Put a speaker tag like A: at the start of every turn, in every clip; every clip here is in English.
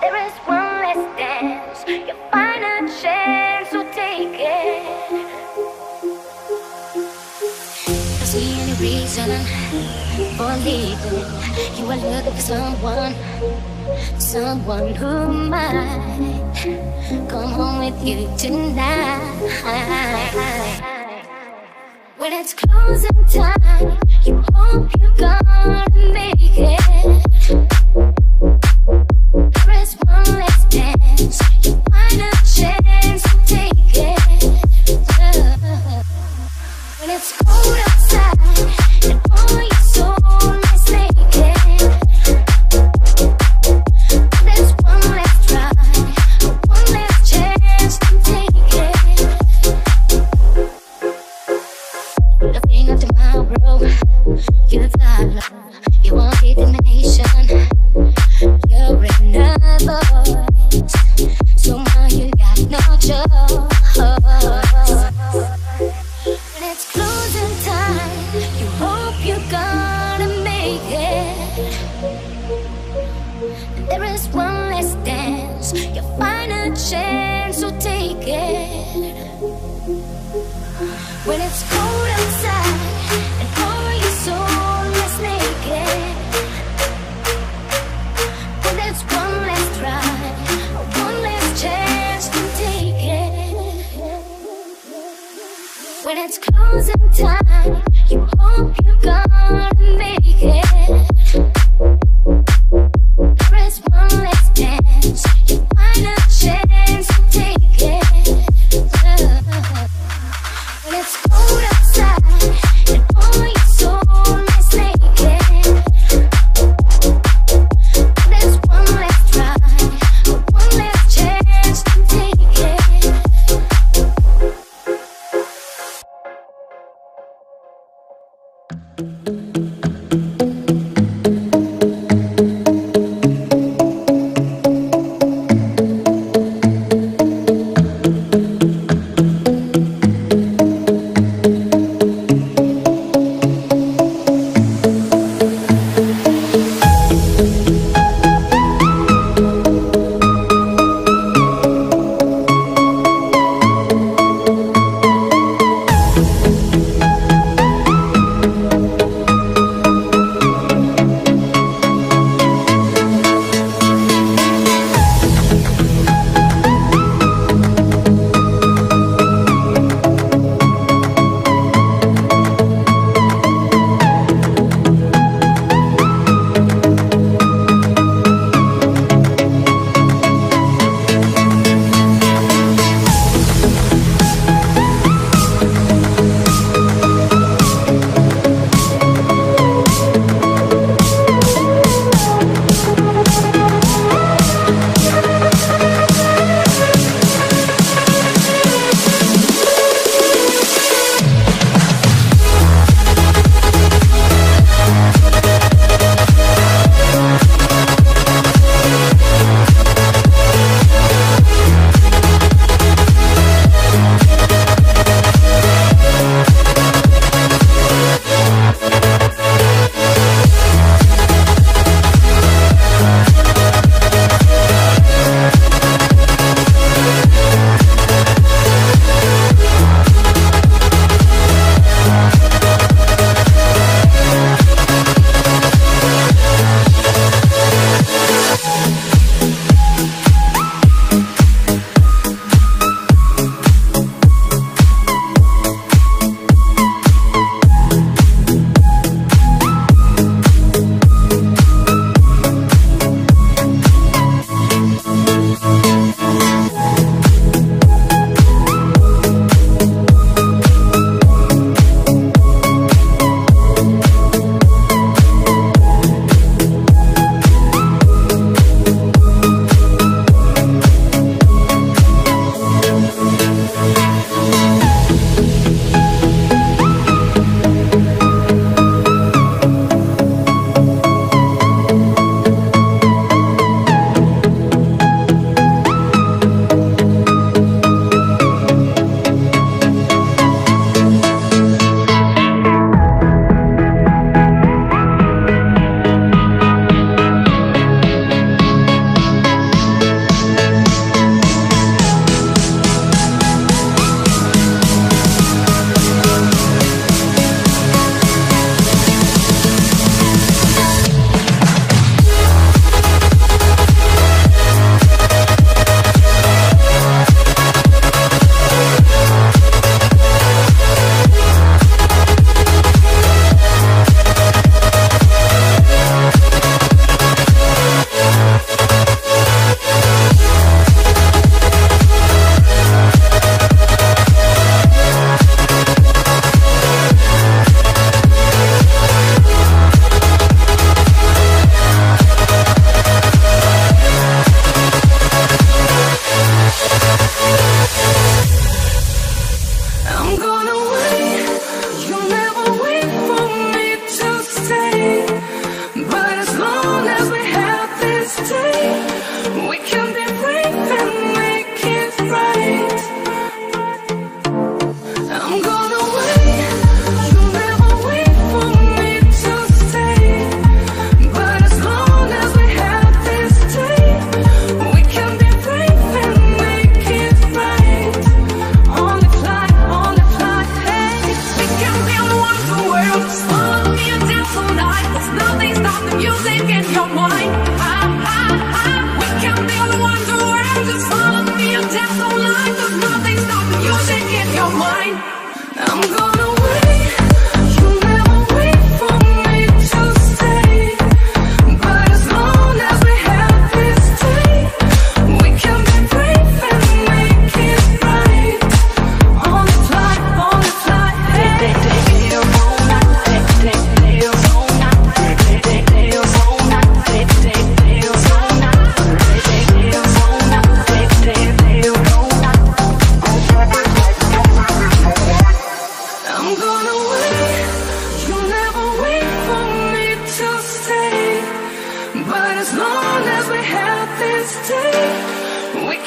A: There is one less dance. You find a chance, so take it. Don't see any reason for leaving. You are looking for someone who might come home with you tonight. When it's closing time, you hope you're gonna make it. There is one less dance. You find a chance to take it. When it's cold outside and all your soul is naked, there's one last try, one last chance to take it. Looking up tomorrow, you follow. You want determination. You're in another voice, so now you got no choice. When it's closing time, you hope you're gonna make it. There is one less dance. You find a chance, so take it. When it's cold outside and all your soul is naked, well, there's one last try, one last chance to take it. When it's closing time, you hope you're gonna make it. There is one last dance. You find a chance to take it. When it's cold outside and all your soul is naked, there's one last try, one last chance to take it.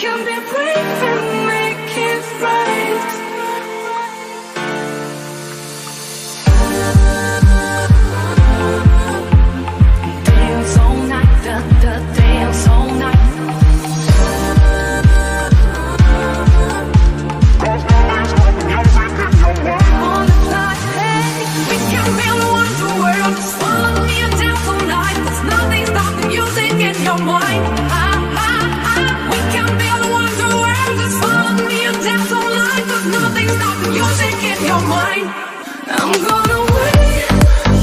A: can be brave and make it right. Dance all night, dance all night. On the fly, hey, we can build a wonderful world. Just follow me and dance all night. There's nothing stopping the music in your mind. We can build a wonderful world. Just follow me and dance all night. There's nothing stopping the music in your mind. I'm gonna wait.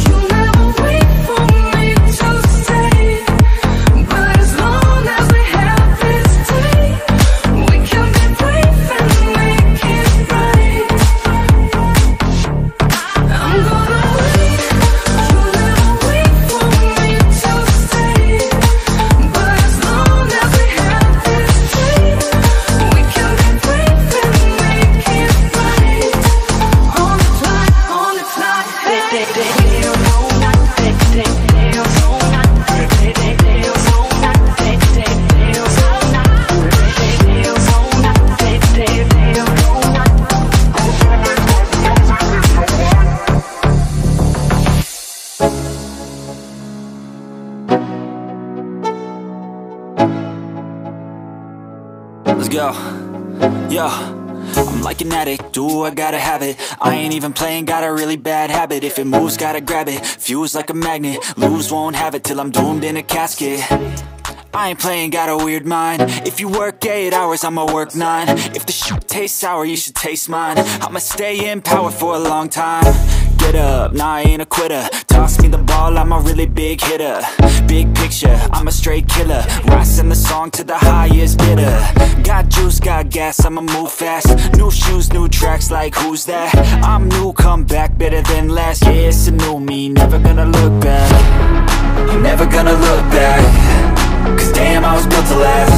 A: You never wait for me to stay. But as long as we have this day, we can be brave and make it right. I'm gonna wait. You never wait for me to stay. But as long as we have this day, we can be brave and make it right. On the fly, on the fly.
B: Let's go. Yo, I'm like an addict, do I gotta have it. I ain't even playing, got a really bad habit. If it moves, gotta grab it, fuse like a magnet. Lose, won't have it till I'm doomed in a casket. I ain't playing, got a weird mind. If you work 8 hours, I'ma work 9. If the shoot tastes sour, you should taste mine. I'ma stay in power for a long time. Get up, nah, I ain't a quitter. Toss me the ball, I'm a really big hitter. Big picture, I'm a straight killer. Rising the song to the highest bidder. Got juice, got gas, I'ma move fast. New shoes, new tracks, like who's that? I'm new, come back, better than last. Yeah, it's a new me, never gonna look back. I'm never gonna look back. Cause damn, I was built to last.